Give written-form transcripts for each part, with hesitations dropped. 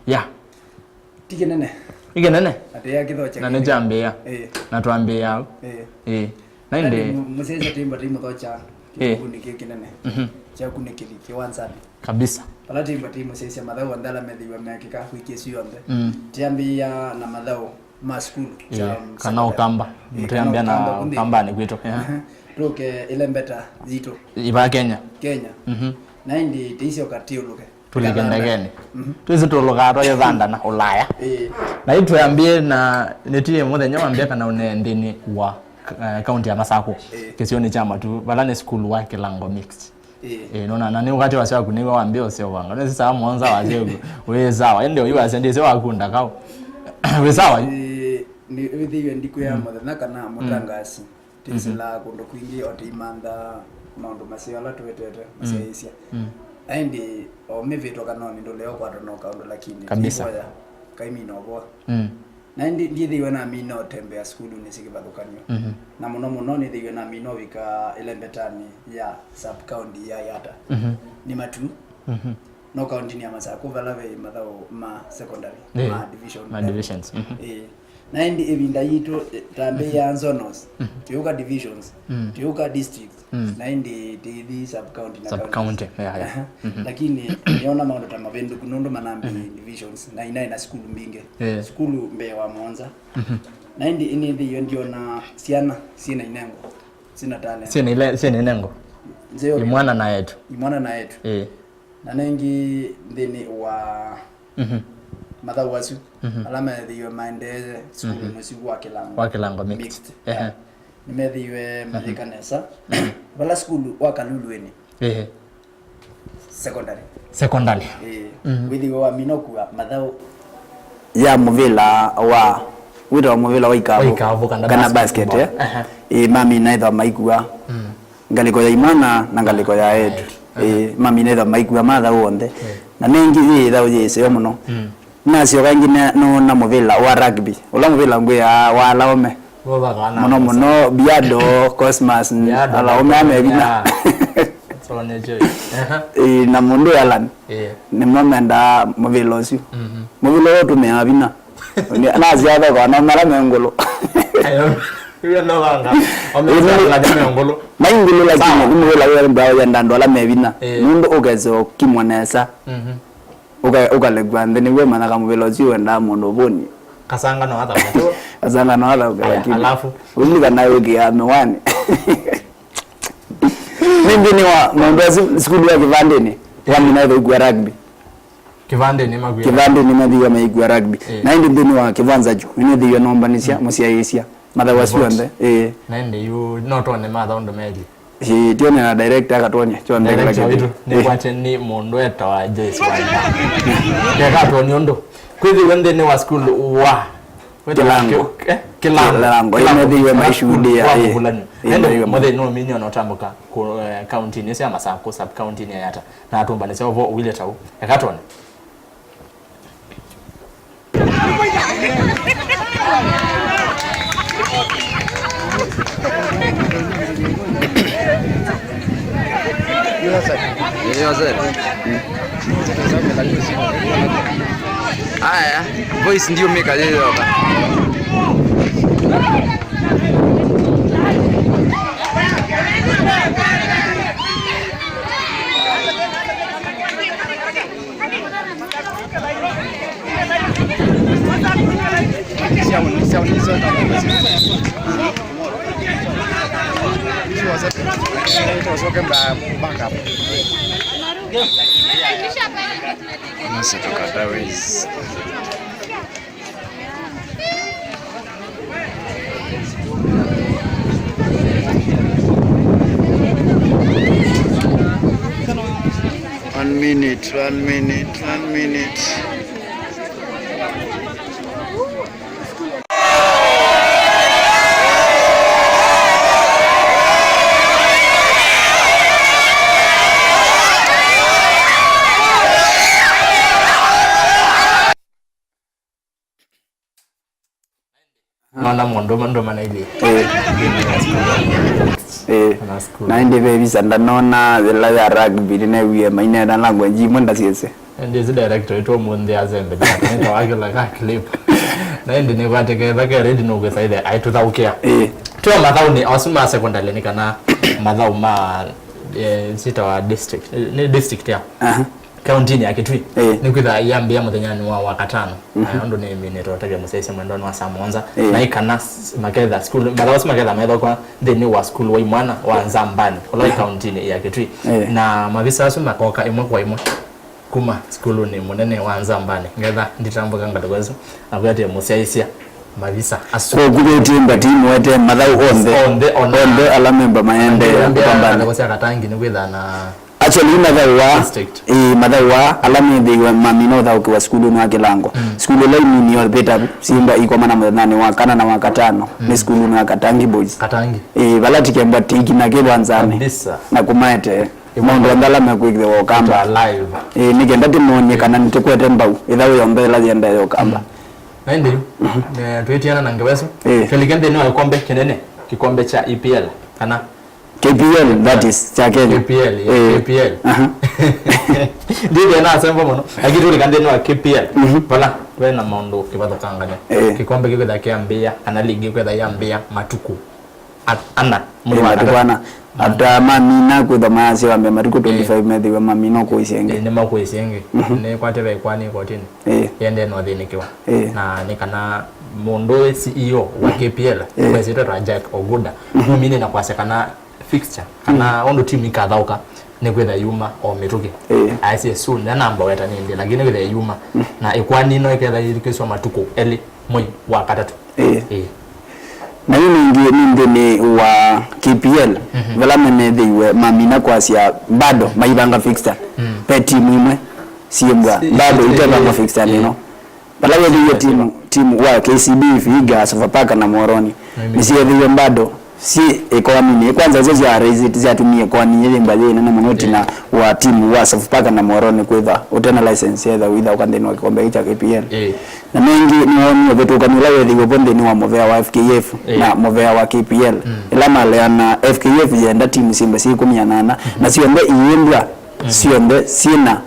Ya. Tigenene. Igenene. Atea kithocha. Na nijambia. Na tuambia. Na inde musese timba timu thocha. Kuni kinene. Cha kunikili kiwanzani. Kabisa. Pala timba timu sese madhao ndala medhiwa mekika wiki siyonde. Tiambia na madhao ma school cha kana ukamba. Mtiambia na ukamba ni kwito. Roke ilembeta zito. Iba Kenya. Na indi tisio katiuluke. Tuligendageni. Tuizi tulugaro yovanda na Ulaya. Na hii tuambie na netie muthenya wambia kana unendini wa county ya Masako. Kisioni chama tu balane school wa Kilango mixed. Nona na ni wakati wasio kuniwa wambia usio wanga. Nesi saa mwanza wazee we sawa. Ndio iwa sende sio wakunda kao. We sawa. Ni withiwe ndiku ya muthenya kana mutangasi. Tisila kundo kwingi otimanda maundu maciala twetete maceisia. Aindi o mevito kanoni ndo leo kwa tono kaundo lakini kabisa kaimi no bo na indi ndithiwe na mino tembea school ni sikibathukanyo na muno ni thiwe na mino vika elembetani ya sub county ya Yata ni matu no county ni ya Masako valave madhao ma secondary ma divisions na indi evinda yito tambe ya zonos tiuka divisions tiuka districts na indi the sub county lakini niona maondo tamavendu kunondo manambi divisions na ina school mbinge school mbe wa Mwanza na indi ini the ndio na siana sina inengo sina talent sina inengo imwana na yetu na nengi ndini wa madhao wasu alama dhiwe maendeze school musiku wa Kilango mixed nimedhiwe Mathikanesa wala school wa Kalulueni secondary withiwe wa Minoku madhao ya muvila wa wito muvila wa Ikavu kana basket mami naitha maikua ngaliko ya imana na ngaliko ya edu mami naitha maikua madha wonde na nengi thao yese muno nasio kangine no na muvila wa rugby ula muvila ngwe wa laome mono biado cosmas alaome amebina na mundu yalan ni momenda muvila osio muvila otu meabina na ziada kwa na mara mengolo Iwe no wanga omeza la mengolo maingolo lakini muvila wa mbao ya ndando la mebina mundu ogezo kimwanesa ukalegwande niwe manaka mvelozi wenda mondo boni kasanga no hata lakini alafu ulika nayo kia miwani mimi ni wa mondo school ya Kivandeni wa minaitha igwa rugby Kivandeni madhiwa maigwa rugby na ndi ndini wa Kivanza juu ni dhiyo nombanisia musiaisia madha wasiwande na ndi you not on the mother on the meji tione na director akatonya chonde lakini ni kwache ni mondo eta wa Joyce wanda ya katoni ondo kwithi wende ni wa school wa Kilango imedhiwe maishuhudia ndio mothe no minyo no tambuka ku county ni cia Masako sub county ni Yata na atumba ni cio vo wile tau ya katoni Aya, voice ndio meka leo hapa. Nasa tukatawezi 1 minute. Mana mondo mana ile. Na indi baby sanda nona la ya rugby ne wiye maina na language mo ndasiese. ndi zi director ito mundi azembe ndio wagela ka clip na ndi ne kwateke baka ready no gwetsa ide ai tutaukia to mathau ni osuma secondary ni kana mathau ma sita wa district ni district ya county ni akitwi ni kwitha yambia muthenyani wa wakatano ndo ni mini rotage musese mwendo wa samonza na ikana maketha school mathau maketha metho kwa thini wa school wa imwana wa Nzambani oloi county ni akitwi na mavisa asu makoka imwe kwa imwe kuma skulu ni munene wa Nzambani ngetha nditambuka ngatogwezo akwate musiaisia mavisa asu ko kubetimba timu wete mathau onde ala member maende kupambana kwa katangi ni kwitha na actually mathau wa ala methi wa mamino thau kwa skulu ni Kilango skulu lai ni yo beta simba iko mana mwanani wa kana na wakatano ni skulu ni Katangi boys Katangi balati kemba tiki na kebwanzane na kumaete imondo ndala mekwigwe wo kamba live nigenda timonye kana nitikwete mbau ithawe yombela yenda yo kamba ndi twetiana na ngeweso feligende no ikombe kinene kikombe cha EPL kana KPL that is cha Kenya KPL ndiye na sembo mono agituli kande no KPL pala we na mondo kibato kanganya kikombe kigwe kiambia ana ligi kwa yambia matuku ana mwana after mamina kwa dhamasi wa matuku 25 methi wa mamino kwa isenge ni mako isenge ne kwatebe kwani kotini yende no thinikiwa na nikana mondo CEO wa KPL president Rajak Oguda mumine na kwasekana fixture kana ondo team ikathauka ni kwetha yuma o mituki aise soon na namba weta nindi lakini kwetha yuma na ikwani no iketha irikiswa matuko eli moi wa katatu na yini ni wa KPL vela menethiwe mamina kwasia bado maibanga fixture pe team imwe siembwa bado itebanga fixture nino bala wewe team wa KCB Vihiga Sofapaka na Moroni nisiye bado si economy kwanza zote ya raise zatumie kwa nini mbaje na mnoti na wa timu wa Sofapaka na Moroni kwetha utena license ya without kandeno kikombe cha KPL na mengi nioni vitu kama lawe dhiwe bonde ni wa movea wa FKF na movea wa KPL ila maleana FKF yenda timu Simba si 18 na siombe iendwa siombe sina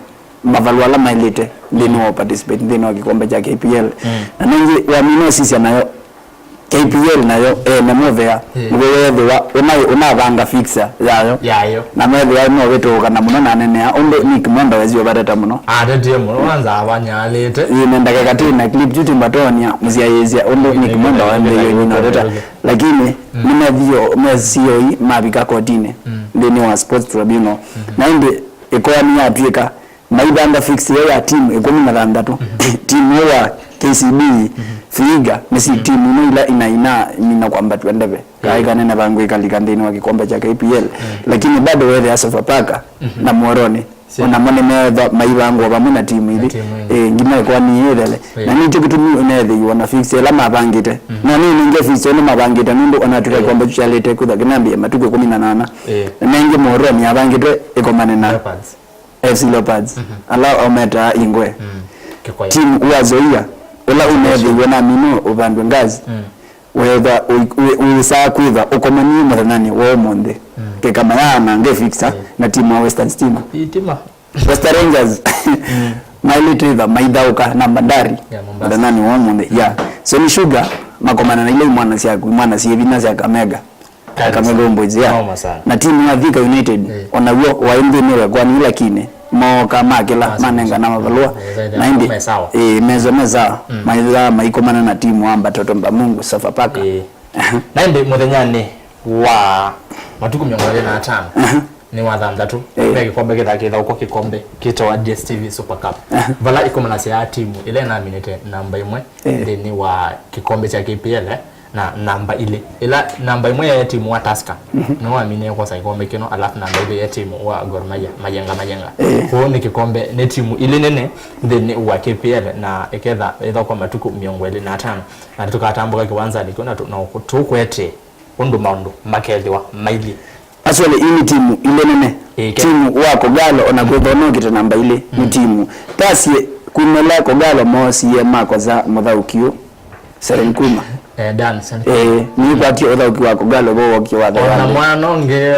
mavalwala mailite ndino participate ndino kikombe cha KPL na mengi wa mino sisi nayo KPL nayo na movea wewe unavanga fixa yayo na methwa no wetu kana muno na nene ombe ni kimwenda wezio barata muno ndiye muno wanza abanyalete ine ndaka na clip juti mbatonia mziayezia ombe ni kimwenda wa mbele yino reta lakini nimevio mezio mabika kotine ndini wa sports tribunal na inde economy ya Afrika maibanda fixa ya timu 13 timu ya KCB Vihiga mesi timu ina mina kwamba tuendebe kaika nene bangu ikalikandeni wa kikombe cha KPL lakini bado wewe ya Sofapaka na Moroni ona mone meza maibango bamuna timu ili ngima kwa ni yele na ni tikitumi unethe wana fixe la mabangite na nini nge fixe no mabangite ndo onatuka kikombe cha lete kudha kinambia matuko 18 na ngi Moroni abangite ikomane na FC Leopards ala ometa ingwe timu uazoia ula unethi wena mino ubandwe ngazi whether uisa kwitha ukomani muthanani wo monde ke kama yana nge fixa na timu wa Western Stima Western Rangers mailite the maidauka na Bandari muthanani wo monde so ni Sugar makomana na ile mwana si bina sia Kamega Boys na timu ya Thika United onawio waimbe niwe kwa ni lakini mo kama kila manenga na mavalua na indi meza maiza maikomana na timu amba toto mba Mungu Sofapaka na indi muthenyani wa matuku 25 ni wa thandatu na kikombe kitha uko kikombe kito wa DStv Super Cup vala ikomana sia timu ile na minute namba 1 ni wa kikombe cha KPL na namba ile ila namba imwe ya timu wa Tusker no amine kwa kikombe kino alafu namba ile ya timu wa Gor Mahia majenga kwa ni kikombe ne timu ile nene then wa KPL na eketha etha kwa matuku 25 na tukatambuka kiwanza nikiona tukwete undu maundu makelwa maili aswale ini timu ile nene timu wako galo ona kwethono kita namba ile ni timu tasi kumela ko galo mosi ye mako za muthaukio Serenkuma dance ni kwati uthauki wa kugalo bo wakiwa na mwana onge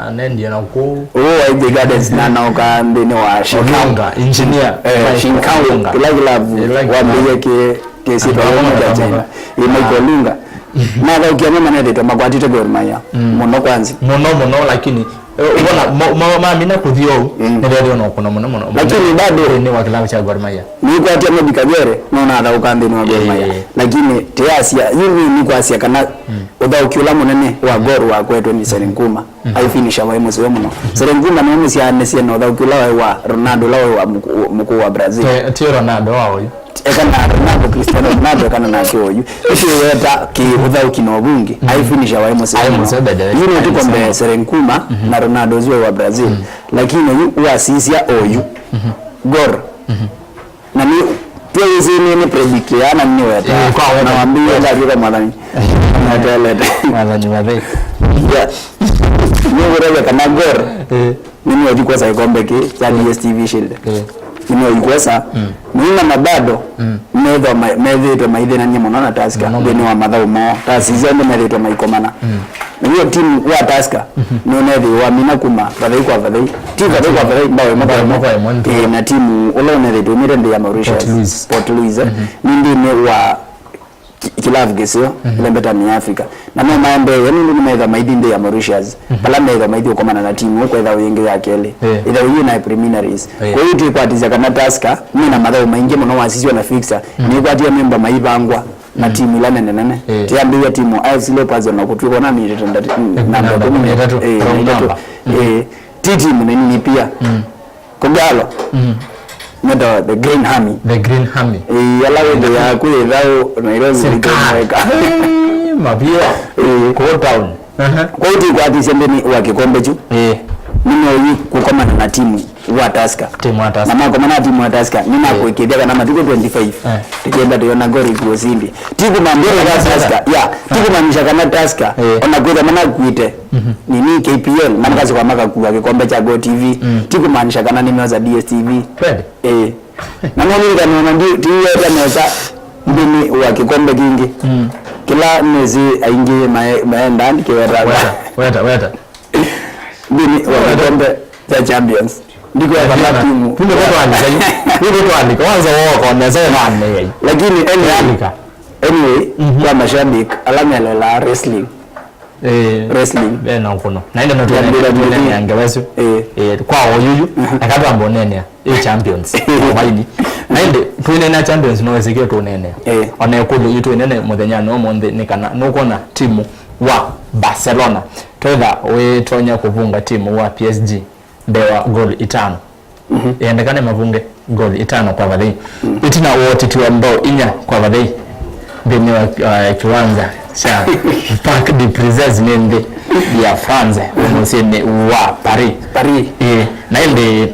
anendia na ku the gardens na nauka ndini wa Shinkanga engineer Shinkanga wa mbiyeke kesi to ya China Michael Lunga na thauki mama nende makwatite Gor Mahia muno kwanza muno lakini ubona mami na kuthio ndio no kuna muno lakini bado ni wa kilabu cha Gor Mahia ni kwa tia mbi Kagere no na thauka ndini wa Gor Mahia lakini tiasia yini ni kwa asia kana uthauki ula munene wa Gor wa kwetu ni Serenkuma ai finisha wa imo sio muno Serenkuma no musia nesia no uthauki ula wa Ronaldo la wa mkuu wa Brazil tio Ronaldo wao ekana Ronaldo Cristiano Ronaldo kana na kioyu issue yeta ki uthauki no bungi ai finisha wa imo sio yini tuko mbe Serenkuma na Ronaldo zio wa Brazil lakini wa sisia oyu Gor na ni pia hizi ni predict yana ni weta na waambie ndio kwa madhani na toilet madhani madhani ni wewe kama Gor mimi wajikuwa sa ikombe ki za DStv Shield mimi wajikuwa sa mimi na bado medho maithe na nyemo na Tusker ndio wa madhao mo taasisi ndio medho maikomana na hiyo timu wa Tusker no nedhi wa mina kuma badai kwa badai timu badai kwa badai bawe mabao na timu ule nedhi domire ndio ya Mauritius Port Louis ndio ni wa kilavu gesio ile mbeta ni Afrika na no maembe yani ndio medha maidi ndio ya Mauritius pala medha maidi kwa maana na timu kwa idha wingi yake ile idha hiyo na preliminaries kwa hiyo tu kwa atiza kana Tusker mimi na madhao maingi mno wasisi na fixa ni kwa tia member maibangwa na timu ile nene tiambia timu AFC Leopards na kutuko na mimi namba 13 timu nini pia kogalo Ndio the Green Army yala wende ya kule dhao Nairobi likomeka mabia kwa town kwa hiyo kwa tisembeni wa kikombe chu mimi kukomana na timu wa Tusker na mako mana timu wa Tusker mimi nakuekedea kana matiko 25 tukienda tuona gori kuosindi tiku mambia wa Tusker tiku manisha kana Tusker ona kwenda mana kuite nini KPL na mkazi kwa maka kwa kikombe cha Go TV tiku manisha kana nimeoza DStv na mimi kana ndio timu ya meza ndini wa kikombe kingi kila mwezi aingie maenda nikiweta weta ndini wa kikombe cha Champions ndiko ya kama timu kumbe kwa alika kwanza wao kwa meza nane lakini anyway kwa mashabiki alama la wrestling bena ukono na ndio ndio yangewezo kwa oyuyu akabambo nene champions waidi na ndio tuine na champions no wezekeo tu nene ona kudu yitu nene muthenya no monde nikana no kona timu wa Barcelona toda we tonya kuvunga timu wa PSG bewa goal 5 yendekane mavunge goal 5 kwa vadai itina wote tu ambao inya kwa vadai beni wa kiwanja cha Parc des Princes nende ya France unoseme wa Paris na ile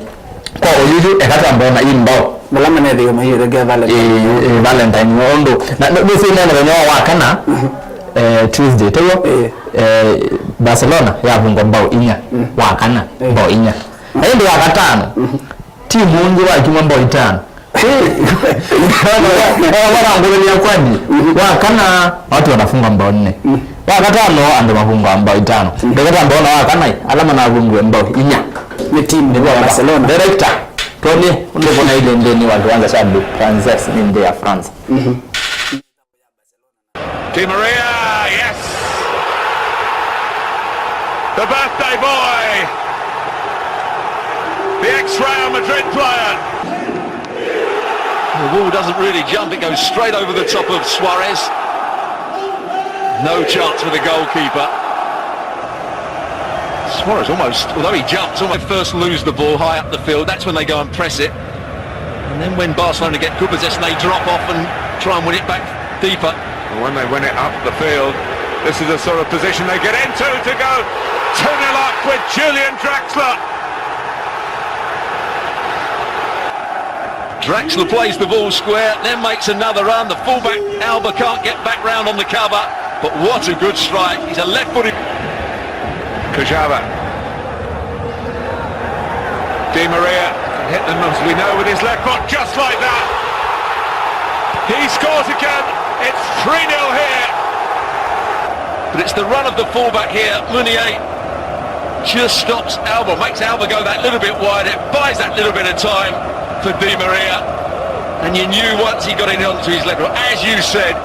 kwa oyuju ekata ambao na imbao malama ne ndio mahiyo rega Valentine ondo na ndio sema na wa kana Tuesday tayo Barcelona ya vunga bao inya wa kana bao inya ndio wakatano timu nje wa kimambo 5 wana ngoleni kwani wakana watu wanafunga mbao 4 wakatano ando mafunga mbao 5 ndekata mbao na wakana alama na vungu mbao inya ni timu ni Barcelona director Tony ndio kuna ile ndeni watu anza shabu Frances ndio ya France Di Maria, yes, the birthday boy, the ex-Real Madrid player. The ball doesn't really jump, it goes straight over the top of Suarez. No chance for the goalkeeper. Suarez almost, although he jumps, almost first lose the ball high up the field, that's when they go and press it. And then when Barcelona get good possession, they drop off and try and win it back deeper. And when they win it up the field, this is the sort of position they get into to go 2-0 up with Julian Draxler. Draxler plays the ball square, then makes another run. The fullback, Alba, can't get back round on the cover, but what a good strike. He's a left-footed... Kajava. Di Maria can hit them, as we know, with his left foot, just like that. He scores again. It's 3-0 here. But it's the run of the fullback here. Meunier just stops Alba, makes Alba go that little bit wide. It buys that little bit of time for Di Maria. And you knew once he got it onto his leg, as you said,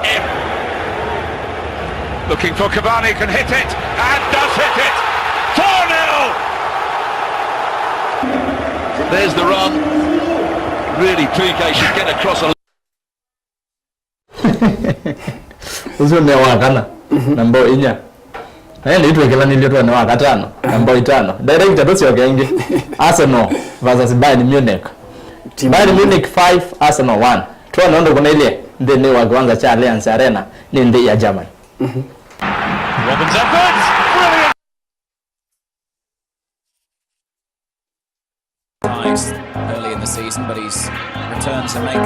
looking for Cavani, can hit it, and does hit it. 4-0! There's the run. Really, PK should get across a... Uzo wakana namba 4 na ndio tuwekela nilio na wakatano namba 5 director tosio ingi Arsenal versus Bayern Munich. Bayern Munich 5 Arsenal 1 tuona ndo kuna ile ndio wa kwanza cha Allianz Arena ni ndio ya Germany. Robin's efforts, brilliant. Early in the season, but he's returned to make.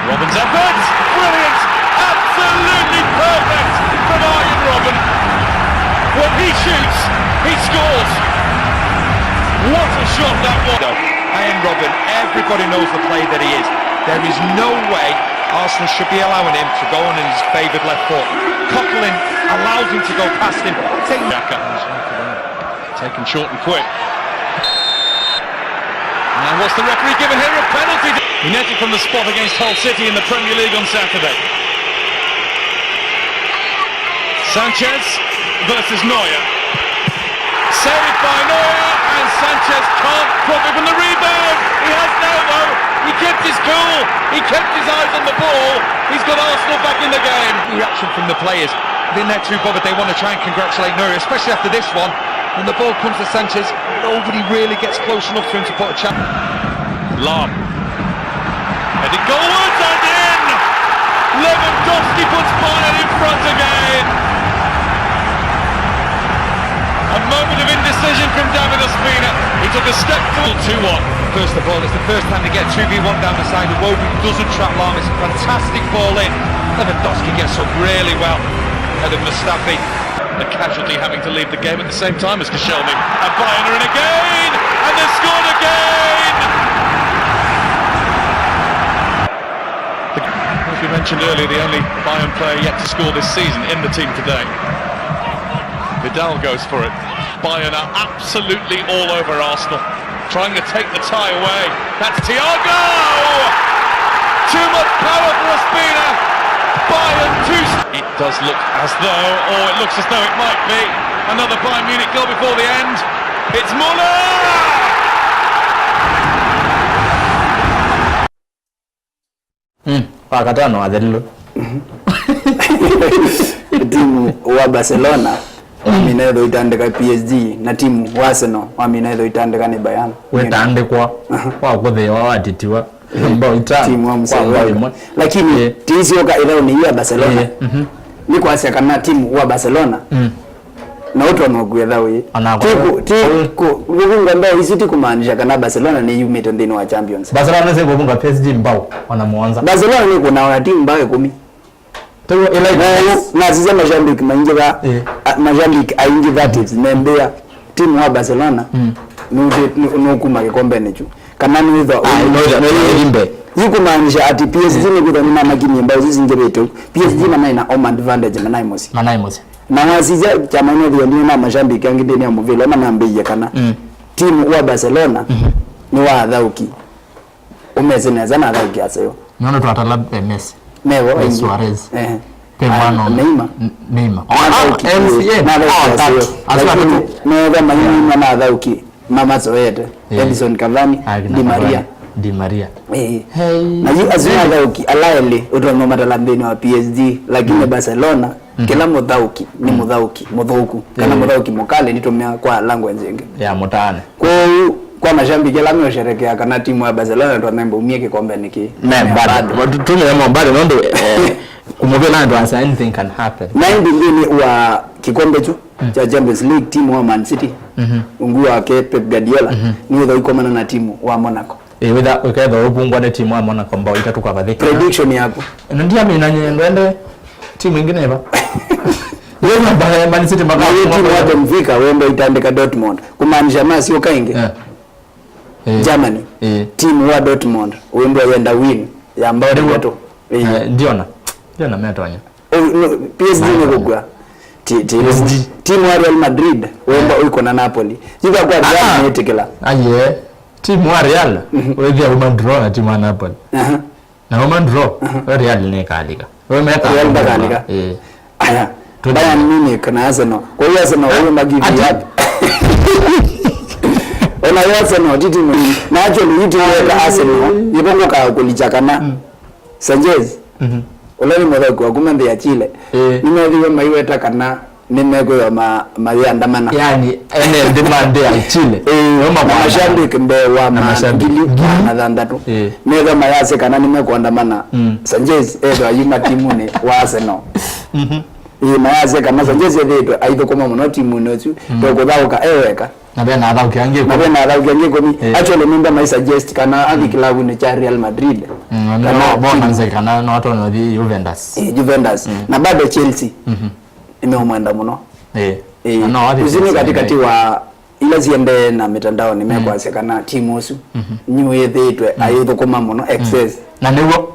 Robin's efforts, brilliant, absolutely perfect from Arjen Robben. When he shoots, he scores. What a shot that was! Arjen Robben, everybody knows the player that he is. There is no way Arsenal should be allowing him to go on in his favoured left foot. Coquelin allows him to go past him. Taken short and quick. And what's the referee giving here? A penalty. He netted from the spot against Hull City in the Premier League on Saturday. Sanchez versus Neuer. Saved by Neuer, and Sanchez can't profit from the rebound. He has now though. He kept his cool. He kept his eyes on the ball. He's got Arsenal back in the game. Reaction from the players. They're not too bothered. They want to try and congratulate Neuer, especially after this one. When the ball comes to Sanchez, nobody really gets close enough for him to put a chance. Lahm. Heading goalwards and in! Lewandowski puts Bayern in front again. A moment of indecision from David Ospina. He took a step forward. 2-1. First of all, it's the first time to get 2v1 down the side. Iwobi doesn't trap Lahm. It's a fantastic ball in. Lewandowski gets up really well. Head of Mustafi. The casualty having to leave the game at the same time as Koscielny. And Bayern are in again! And they've scored again! As we mentioned earlier, the only Bayern player yet to score this season in the team today. Vidal goes for it. Bayern are absolutely all over Arsenal, trying to take the tie away. That's Thiago! Too much power for Ospina. Bayern 2. It does look as though, or it looks as though it might be another Bayern Munich goal before the end. It's Muller! Pakatano adelo. Timu wa Barcelona waminedho itandika PSG na timu wa Arsenal waminedho itandika ni Bayern. Wetandikwa kwa kuthewa watitiwa mbao itano timu wa Barcelona. Lakini tizi yoka idao ni ya Barcelona. Ni kwa kana timu wa Barcelona. Na watu wanaogwetha we. Kugunga mbao isiti kumaanisha kana Barcelona ni yumito ndini wa Champions. Barcelona sasa kugunga PSG mbao wanamuanza. Barcelona ni kuna timu mbao 10. Tego na ziza majambiki maingiza majambiki aingi that nembea timu wa Barcelona no kuma kikombe necho kana no hizo no yuko maanisha ati PSG ni kudhani na magini mbao zizingereto PSG ina home advantage manaimosi na waziza chama no ndio na majambiki yangi ndeni ya muvelo na nambiye kana timu wa Barcelona ni wa dhauki umezeneza na dhauki asayo ndio tuatala Messi Nevo Suarez Neymar Neymar na dhauki mama Zoete Edison Cavani Di Maria na yu azuna dhauki alaele utongo matalambeni wa PSG lakini Barcelona kila mudhauki ni mudhauku kana mudhauki mukale nitomea kwa langu nzenge ya mutane kwa mashambiki lami washerekea kana timu ya Barcelona ndo memba umie kikombe niki bado tumeamua bado nondo kumuvela ndo as anything can happen na ndingine wa kikombe tu cha Champions League timu wa Man City ungua wake Pep Guardiola ni udho ikomana na timu wa Monaco wikaedha upungwa na timu wa Monaco mbao itatuka badhika prediction yako ndia mimi nanyendo timu nyingine hapa wewe mbaya Man City mpaka timu wake mfika wembe itaandika Dortmund kumaanisha masi ukainge Germany timu wa Dortmund wembe yenda win ya ambao ndio ndio na metonya PSG ni kugwa timu ya Real Madrid wemba uko na Napoli jiga kwa Real metikela aye timu ya Real wewe Roman draw na timu ya Napoli na Roman draw Real ne kalika wewe meka Real kalika aya Bayern Munich na Arsenal kwa hiyo Arsenal wewe magivi yapi ona Arsenal timu na actually timu ya Arsenal ipongo ka kulichakana Sanchez olari motho kwa kumende ya Chile nimethiwe maiweta kana nimego ya maandamana yani ene demand ya Chile mashabiki mbe wa magili na dhandatu nega mayase kana nimekuandamana Sanchez edo ayuma timu ne wa Arsenal mayase kana Sanchez edo aitho koma muno timu ne tu to thauka eweka na bena adaukiangie komi actually mimba mai suggest kana agi klabu ne cha Real Madrid kana bona nze kana na watu no di Juventus na bado Chelsea imeomwenda muno no watu uzini katikati wa ila ziende na mitandao nimekwase kana timu usu new yethitwe ayitho koma muno excess na niwo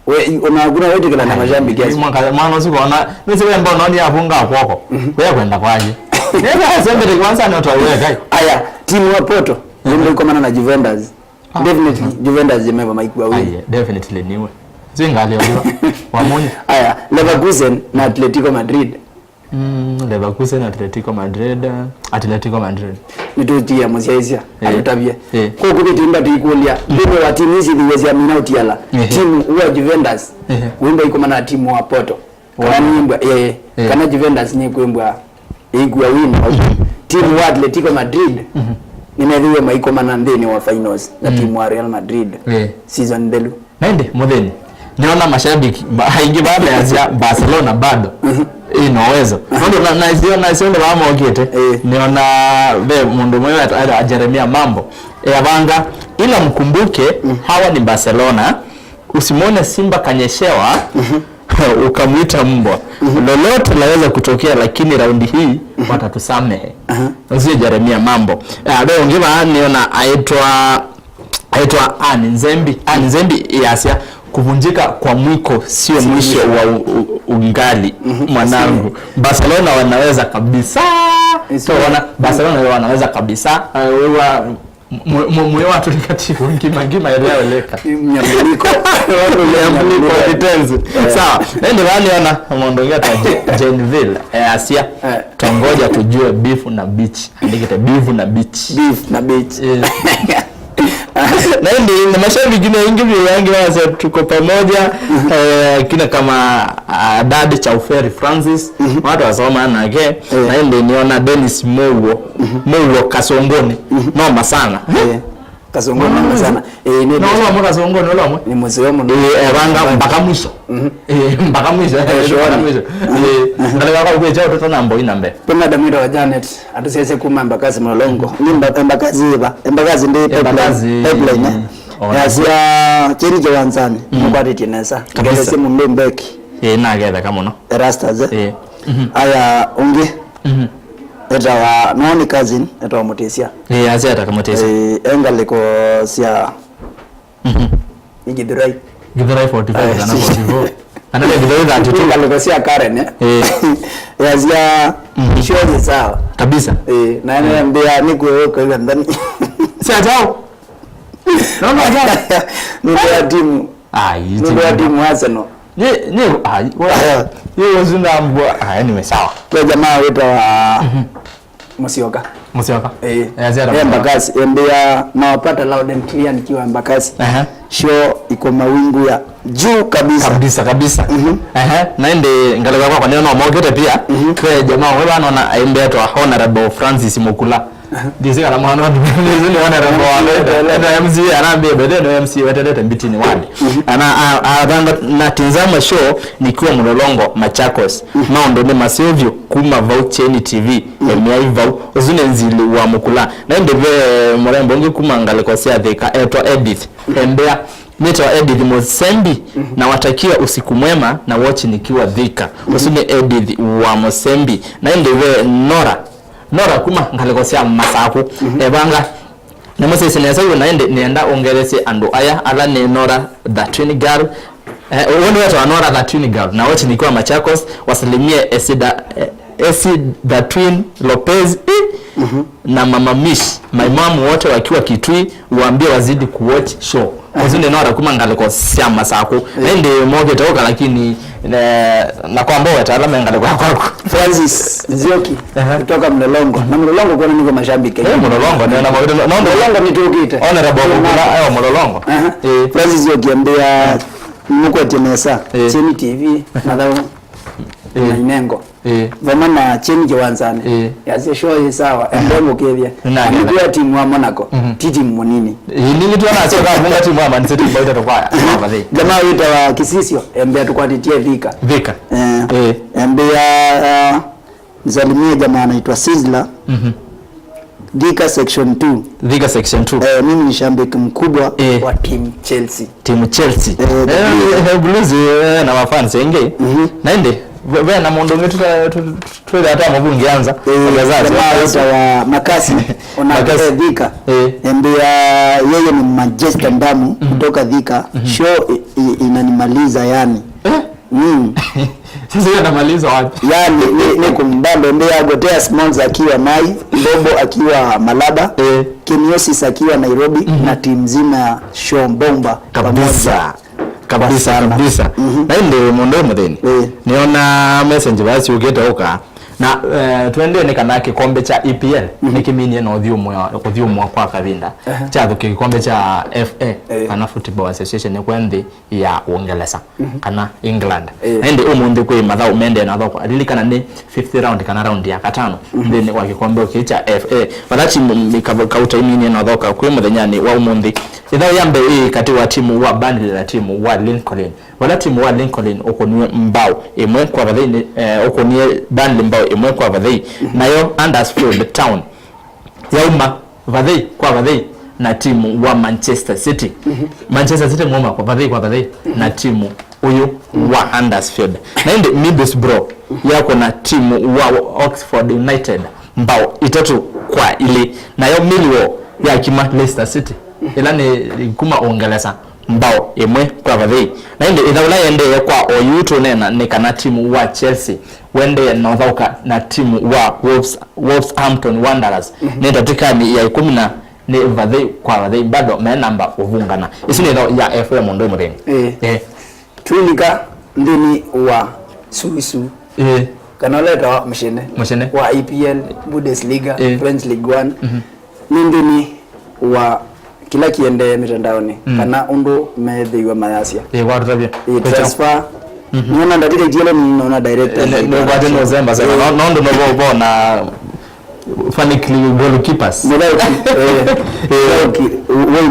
we unaguna wetu kila na majambi kiasi mwana usikona nisiwe mbona ni afunga kwako wewe kwenda kwaje nenda sembe kwanza na utaweka aya timu ya Porto ndio kama na Juventus definitely Juventus imeva maikwa wewe definitely niwe zingali waliwa wamonye aya Leverkusen na Atletico Madrid Leverkusen Atletico Madrid nitutia msiaisia atutabia kwa kubitimba tikulia ndio wa timu hizi ziwezi amina utiala timu wa Juventus wimba iko na timu wa Porto kana nyimba kana Juventus ni kuimba igwa win timu wa Atletico Madrid nimedhiwe maiko manandeni wa finals na timu wa Real Madrid season delu nende modeni niona mashabiki haingi baada ya Barcelona bado inaweza ndio na sio ndio mama okete niona be mundu mmoja ataenda Jeremia mambo yabanga ila mkumbuke hawa ni Barcelona usimone Simba kanyeshewa ukamuita mbwa lolote laweza kutokea lakini raundi hii watatusamehe sio Jeremia mambo leo ngiba niona aitwa Anzembi yasia kuvunjika kwa mwiko sio mwisho wa ungali mwanangu Barcelona wanaweza kabisa so Barcelona wanaweza kabisa mwe watu likatifu ngima eleweka mnyambuliko kitenzi sawa ndio waliona muondongea ta Genville Asia tungoja tujue beef na beach andikite beef na beach na ndio mashabiki wengi wengi wao tuko pamoja kina kama dad cha Uferi Francis watu wasoma na yake na ndio niona Dennis Mowo Kasongoni noma sana Kasongoni sana ni noma Kasongoni wala ni mzee mno banga mpaka mwisho mpaka mwisho ndio kwa kwa chao tutanambo inambe kuna damiro wa Janet atusese kuma Mbakazi Mlolongo ni Mbakazi ndio pipeline ya chini jawanzani mkwati tinesa ngeze simu mbeki na geda kama no rastas aya unge eta wa noni cousin eta wa Mutesia azeta kama Mutesia engaliko sia Githurai 45 kana 44 anale Githurai that engaliko sia Karen yazia shozi sawa kabisa na yeye mbia niko kwa ile ndani si ajao ndio timu ndio timu Arsenal wewe wazunda mbwa ni sawa kwa jamaa wetu wa Musioka Mbakazi mbia nawapata loud and clear nikiwa Mbakazi show iko mawingu ya juu kabisa naende ngaleka kwa neno mogete pia kwa jamaa wewe anaona aimbe to Honorable Francis Mukula Dizika na mwana watu nizuni Honorable wale MC anaambia bedeno MC wetelete mbitini wali ana na tinzama show nikiwa Mlolongo Machakos maondo ni Masovio kuma Vaucheni TV emiaiva uzune nzili wa Mukula naende ve mrembo ngi kuma ngaleko sia thika etwa Edith embea Nito Edith Mosembi na watakia usiku mwema na watch nikiwa Thika usune Edith wa Mosembi na ndewe Nora kuma ngalikosia masaku ebanga nemose sinesa yo naende nienda ongerese ando aya ala ne Nora the twin girl wone watu Nora the twin girl na watch nikiwa Machakos wasilimie Esida Esi the Twin Lopez na Mama Mish my mom wote wakiwa Kitui, waambie wazidi kuwatch show. Uzuni nora kumangale kwa siama sako. Nende moge toka lakini na kwamba wataalamu ngale kwa Francis Nzioki kutoka Mlolongo. Na Mlolongo kwa nini kwa mashabiki? Mlolongo na Mlolongo ni tukite. Honorable kuna Mlolongo. Francis Nzioki ambia mko tenesa Cheni TV nadhani Nengo. Vamana Cheni Kiwanzani. Yaze show sawa. Ndio kevya. Ndio timu wa Monaco. Timu munini. Nini tu anasema munga timu wa Man City boita tokwaya. Jamaa wetu wa Kisisio ambia tukwatitie Vika. Ambia msalimie jamaa anaitwa Sizzler. Vika section 2. Vika section 2. Mimi ni shabiki mkubwa wa team Chelsea. Team Chelsea. Blues na mafans wengi. Naende wewe na mondo wetu tu hata mabungi anza. Jamaa wa Makasi unaangalia Vika. Ambia yeye ni Manchester ndamu kutoka Vika. Show inanimaliza yani. Sasa anamaliza wapi? Yani ni kumbando ndio agotea Small akiwa Mai, Bobo akiwa Malaba, Kenyosis akiwa Nairobi na timu nzima ya Shombomba kabisa. Na ndio mondo mdeni. Niona message basi ugeta huka. Na tuende ni kana kikombe cha EPL nikiminie no thiumu kwa kavinda cha kikombe cha FA kana Football Association kwendi ya Uingereza kana England ende umundi kwa mathau mende na thoko alilikana ni 50th round kana round ya katano ndeni wa kikombe cha FA badachi mikauta imini na thoko kwa muthenyani wa umundi ithao yambe kati wa timu wa Burnley na timu wa Lincoln wala timu wa Lincoln okonwe mbao imwe kwa bathini okonie Burnley mbao imwe kwa bathini nayo Huddersfield Town yauma bathini kwa bathini na timu wa Manchester City Manchester City mwoma kwa bathini na timu uyu wa Huddersfield na inde Middlesbrough yako na timu wa Oxford United mbao itatu kwa ile nayo Millwall ya kima Leicester City ila ni kuma Uingereza mbao imwe kwa bathini na inde idhaula yende kwa oyuto nena ni kana timu wa Chelsea wende na thauka na timu wa Wolverhampton Wanderers nenda tikani ya 10 ni bathini kwa bathini bado me namba uvungana isi ni ya FA mondo mudeni tulika ndini wa Suisu kana leta mshene wa EPL Bundesliga French League 1 ndini wa kila kiende mitandaoni kana undu medhiwa mayasia warutabia transfer niona ndadile jelo niona director no bade November sasa nondo no na fanikli goalkeepers wewe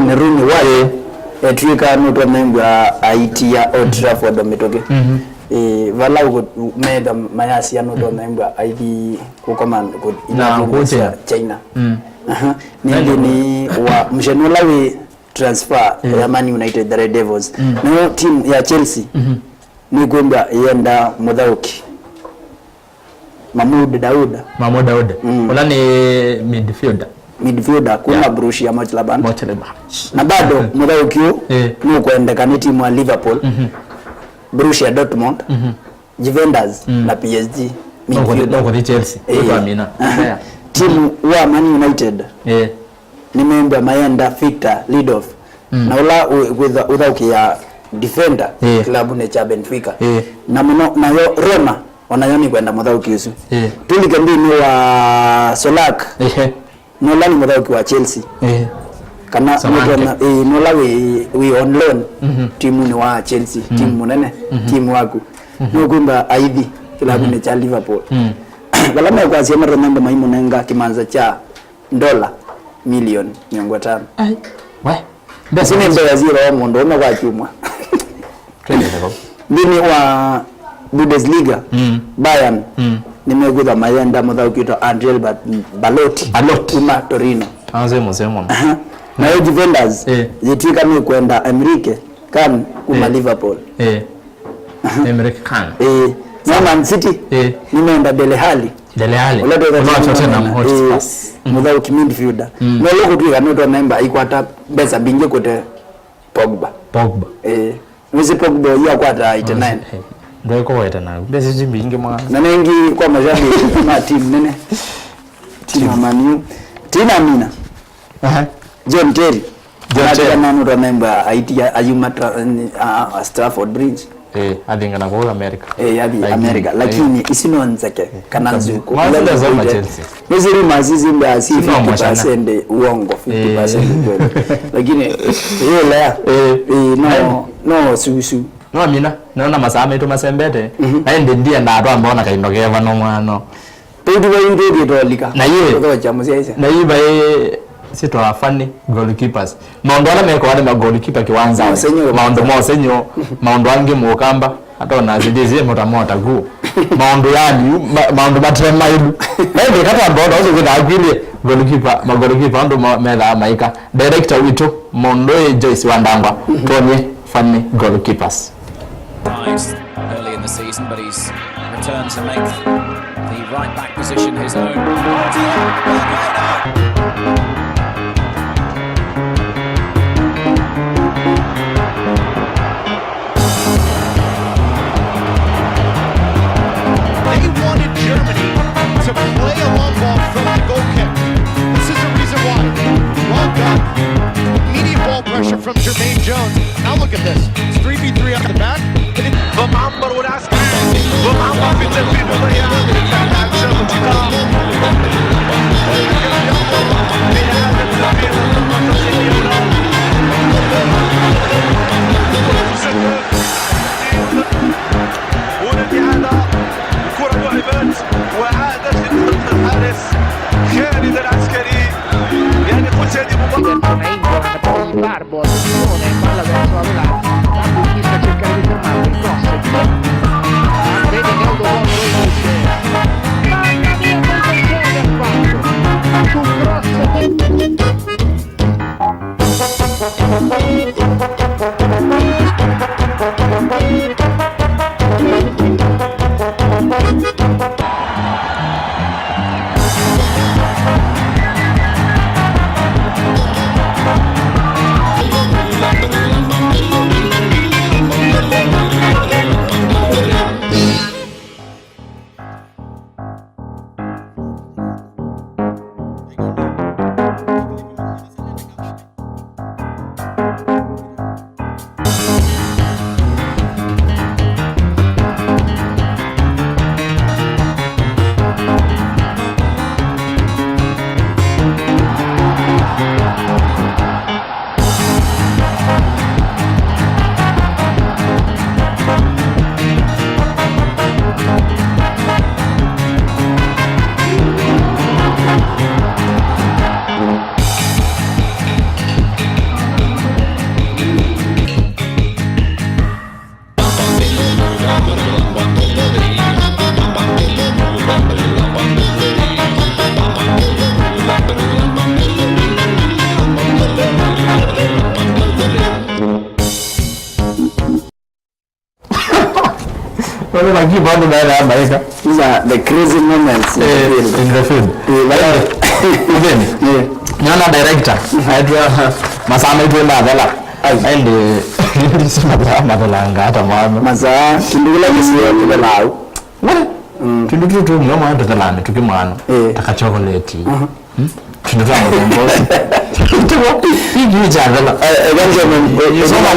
Neruni wale etrika noto memba aitia Old Trafford metoke vala uko meda mayasia noto memba ID ko command ko ina China ni wa mshenula we transfer ya Man United the Red Devils no team ya Chelsea ni kwamba yenda Mudhauki Mahmoud Dauda wala ni midfielder kuna Bruce ya Mönchengladbach na bado Mudhauki ni kwenda kana timu ya Liverpool Borussia Dortmund Juventus na PSG midfielder kwa Chelsea kwa Amina timu wa Man United ni member Mayenda Victor Lindelof na ula Udhauki ya defender klabu ne cha Benfica na mno nayo Roma wanayoni kwenda Mudhauki Yesu tulikambi ni wa Solak nola ni Mudhauki wa Chelsea kana nola we on loan timu ni wa Chelsea timu munene timu wako no kwamba aidhi klabu ne cha Liverpool balama kwa sema remember maimu nenga kimanza cha dola milioni 500 basi ni ndio zero wa mondo na kwa chuma ndini wa Bundesliga Bayern nimeguza Mayenda Mudhauki to Andriy Balotti kuma Torino msemo na Juventus zitika ni kwenda Enrique kan kuma Liverpool Enrique kan na Man City nimeenda Dele Alli Tottenham Hotspurs Mudhauki midfielder no loko tu kanoto member ikwata besa binge kote Pogba Pogba ya kwata 89 ndio kwa weta na besi zimbingi mwana na nengi kwa mashabiki kama team nene team Manu team Amina John Terry nanu remember idea Ayuma Stafford Bridge adinga na kwa America yabi America lakini isino nzake kana nzuko wala za Chelsea mzuri mazizi mbaya si 50% uongo 50% kweli lakini hiyo la no susu no Amina naona masama itu masembete aende ndia na atu ambao nakaindokeva no mwana pedu wa ndio dolika na yeye kwa jamu sasa na yeye sito afani goalkeepers maondo ala meko wale goalkeeper kiwanza maondo mosenyo maondo ange mukamba hata na zidizie motamota gu maondo yani maondo batrema ilu ndio kata bodo hizo kuna agile goalkeeper ndo mela maika director wito Mondo Joyce Wandangwa tonye funny goalkeepers early in the season, but he's returned to make the right back position his own. They wanted Germany to play a long ball from the goal kick. This is the reason why. Well done. Immediate ball pressure from Jermaine Jones. Now look at this. It's 3v3 off the back. بمعمر والعسكري بمعمر في تنفيذ الرياض لاعب شرطة والانتهاء الكرة لعبت وعادت لخط الحارس خالد العسكري يعني قلت هذه مباراة Barbo, attenzione, palla verso la volata, Barbo inizia a cercare di fermarlo, il cross, vede che Autobombo invece, mamma mia cosa c'è fatto, sul These are the crazy moments in the field. Even nyana director aitwa masama itu madala and madala ngata mama masaa kindula kisio kibelau tundu tu mama ndalani tukimwana taka chocolate tundu mbosi hii jadala evangelist soma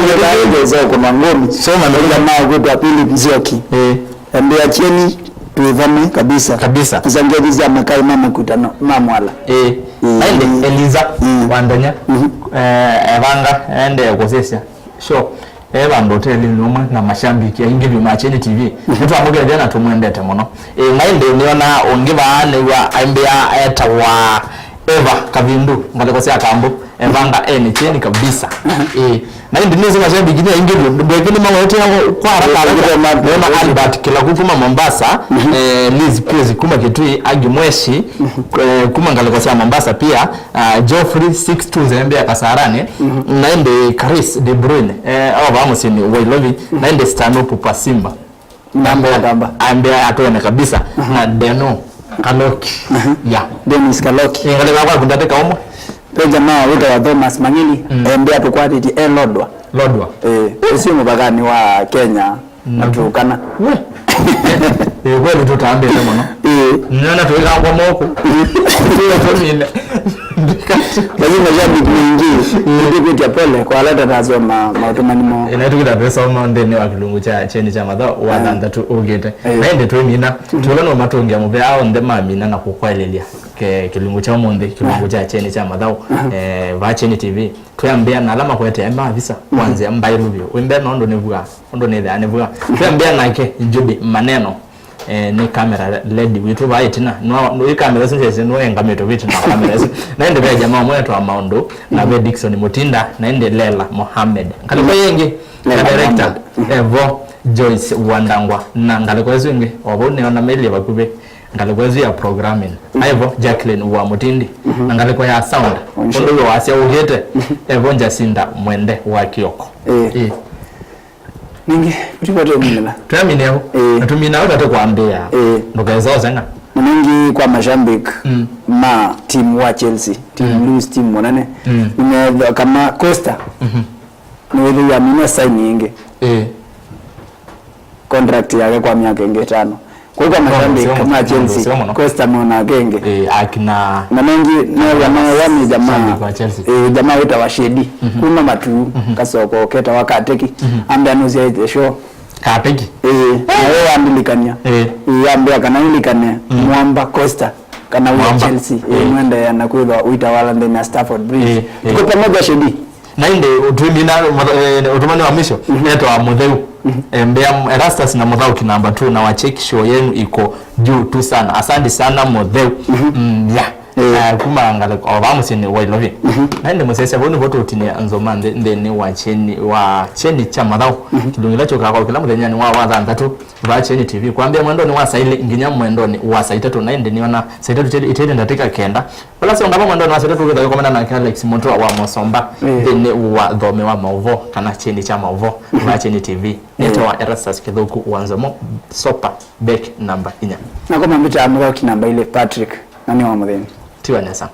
ndio zao kwa ngoma soma ndio mao kwa pili mzioki ambia cheni tuivame kabisa kuzangia za makai mama kutano mamwala aende Eliza Wandanya evanga ende kosesha sure bando tele noma na mashambiki aingi bi macheni TV mtu amugera jana tumwendete muno maende niona ongiba ne wa ambia eta wa Eva Kavindu ngalekosea kambo evanga cheni kabisa na ndi nizo mashabiki ni aingi ndio kile mama yote kwa haraka na Albert kila kukuma Mombasa Liz Pezi kuma Kitui Agimweshi kuma ngalekosea Mombasa pia Geoffrey 62 Zembe Kasarane na ndi Chris De Bruyne au vamos ni Wailovi na ndi Stanopu pa Simba namba ambia atone kabisa na Deno Kaloki Dennis Kaloki ngaleka kwa kundateka omo pe jamaa wito wa Thomas Mangili mbea tukwati lodwa sio mpakani wa Kenya natukana kweli tutambe muno nana tuweka kwa moko tuweka lazima shabiki mwingi ndio kwa pole kwa leta tazo mautumani mo inatukida pesa mo ndene wa kilungu cha cheni cha madho wadanda tu ugete naende tu mina tulano matongia mu be ao ndema mina na kukwelelia ke kilungu cha monde kilungu cha cheni cha madho va cheni TV tuyambia na alama kwete ema visa kwanza mbairubio wembe nondo nevuga ndo ne da nevuga tuyambia nake njubi maneno ni kamera LED witu ba itina no kamera sinje no engameto vitu na kamera naende be jamaa mwetu wa Maundo na be Dickson Mutinda naende Lela Mohamed ngaliko yengi na director Evo Joyce Wandangwa na ngaliko zingi obone ona meli bakube ngaliko ya programming Evo Jacqueline wa Mutindi na ngaliko ya sound ondo wa asia ugete Evo Jacinda Mwende wa Kioko ningi utipate mila tuamini hapo natumina au tatakwambia ndokaezo zenga ningi kwa mashambik ma team wa Chelsea team Blues team monane ni kama Costa ni ya mina sign nyingi contract yake kwa miaka 5 kwa mashambik kama Chelsea Costa mwana genge akina na mengi na jamaa kwa Chelsea jamaa wita wa Shedi kuna matu kasoko keta wakateki ambe anuzia the show kateki nawe ambilikania ambia kana ilikane Mwamba Costa kana wa Chelsea mwende anakuwa uitawala ndani ya Stafford Bridge tuko pamoja Shedi na inde utumina utumani wa misho neto wa Mutheu mbea Erastus na Muthau kinamba 2 na wacheki show yenu iko juu tu sana asante sana Mutheu kuma ngale obamusini wailovi naende musese boni boto utini anzoma ndeni wa cheni cha Muthau kilungila choka kwa kila muthenya ni wa thantatu ba cheni TV kwambia mwendo ni wa saile nginya mwendo ni wa saitatu naende niona saitatu itende ndatika kenda wala sio ngaba mwendo ni wa saitatu kwa komanda na Alex Monto wa Mosomba ndeni wa dhome wa Mauvo kana cheni cha Mauvo ba cheni TV neto wa Erastus Kithuku wanzomo sopa back number 4 na kama mbita amro kinamba ile Patrick nani wa mutheni tiwa nesa